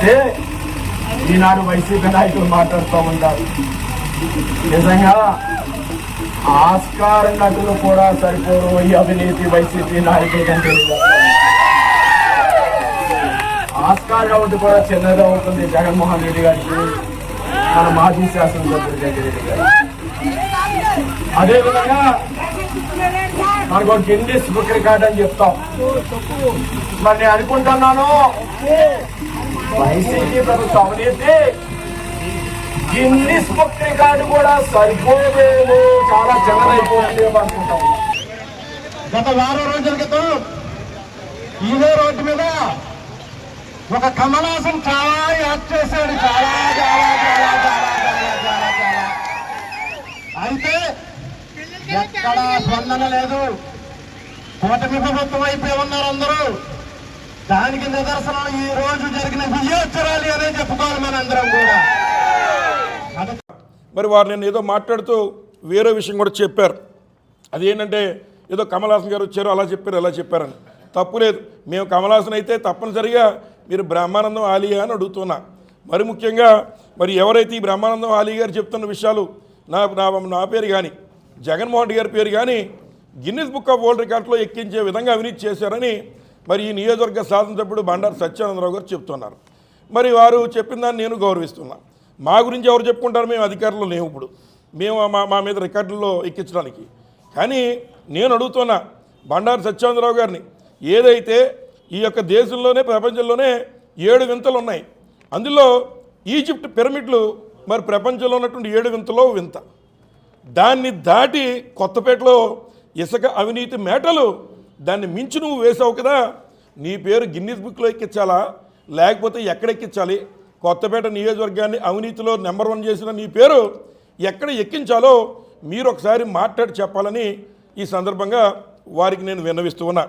అయితే ఈనాడు వైసీపీ నాయకులు మాట్లాడుతూ ఉంటారు. నిజంగా ఆస్కార్ నటులు కూడా సరిపోరు ఈ అవినీతి వైసీపీ నాయకుల కంటే. ఆస్కార్ కాబట్టి కూడా చిన్నగా ఉంటుంది జగన్మోహన్ రెడ్డి గారికి, మన మాజీ శాసనసభ్యుడు జగన్రెడ్డి గారు. అదేవిధంగా మనకు ఒక గిన్నిస్ బుక్ రికార్డ్ అని చెప్తాం. మరి నేను అనుకుంటున్నాను వైసీపీ ప్రభుత్వ అవినీతి గిన్నిస్ బుక్ రికార్డు కూడా సరిపోయేమో, చాలా చిన్నదైపోతుందేమో అనుకుంటాం. గత వారం రోజుల క్రితం ఇదే రోడ్డు మీద ఒక కమలాసన్ చాలా యాక్ట్ చేశాడు. చాలా చాలా చాలా చాలా చాలా చాలా చాలా అయితే ఎక్కడా స్పందన లేదు. కూటమి ప్రభుత్వం అయిపోయి ఉన్నారు అందరూ. దానికి నిదర్శనం ఈ రోజు జరిగిన విజయోత్సవాలు అనే చెప్పుకోవాలి మనందరం కూడా. మరి వారు నేను ఏదో మాట్లాడుతూ వేరే విషయం కూడా చెప్పారు. అదేంటంటే ఏదో కమల్ హాసన్ గారు వచ్చారు, అలా చెప్పారు, ఎలా చెప్పారని. తప్పు లేదు. మేము కమల్ హాసన్ అయితే తప్పనిసరిగా మీరు బ్రహ్మానందం ఆలియా అని అడుగుతున్నా. మరి ముఖ్యంగా మరి ఎవరైతే ఈ బ్రహ్మానందం ఆలీ గారు చెప్తున్న విషయాలు నా పేరు కానీ జగన్మోహన్ రెడ్డి గారి పేరు కానీ గిన్నిస్ బుక్ ఆఫ్ వరల్డ్ రికార్డ్స్లో ఎక్కించే విధంగా అవినీతి చేశారని మరి ఈ నియోజకవర్గ శాసనసభ్యుడు బండారు సత్యానందరావు గారు చెప్తున్నారు. మరి వారు చెప్పిన దాన్ని నేను గౌరవిస్తున్నా. మా గురించి ఎవరు చెప్పుకుంటారు? మేము అధికారంలో లేవు, ఇప్పుడు మేము మా మీద రికార్డుల్లో ఎక్కించడానికి. కానీ నేను అడుగుతున్నా బండారు సత్యానందరావు గారిని, ఏదైతే ఈ యొక్క దేశంలోనే ప్రపంచంలోనే 7 వింతలు ఉన్నాయి, అందులో ఈజిప్ట్ పిరమిడ్లు మరి ప్రపంచంలో ఉన్నటువంటి 7 వింతలో వింత. దాన్ని దాటి కొత్తపేటలో ఇసుక అవినీతి మేటలు దాన్ని మించి నువ్వు వేసావు కదా. నీ పేరు గిన్నిస్ బుక్లో ఎక్కించాలా, లేకపోతే ఎక్కడ ఎక్కించాలి? కొత్తపేట నియోజకవర్గాన్ని అవినీతిలో నెంబర్ 1 చేసిన నీ పేరు ఎక్కడ ఎక్కించాలో మీరు ఒకసారి మాట్లాడి చెప్పాలని ఈ సందర్భంగా వారికి నేను విన్నవిస్తూ ఉన్నా.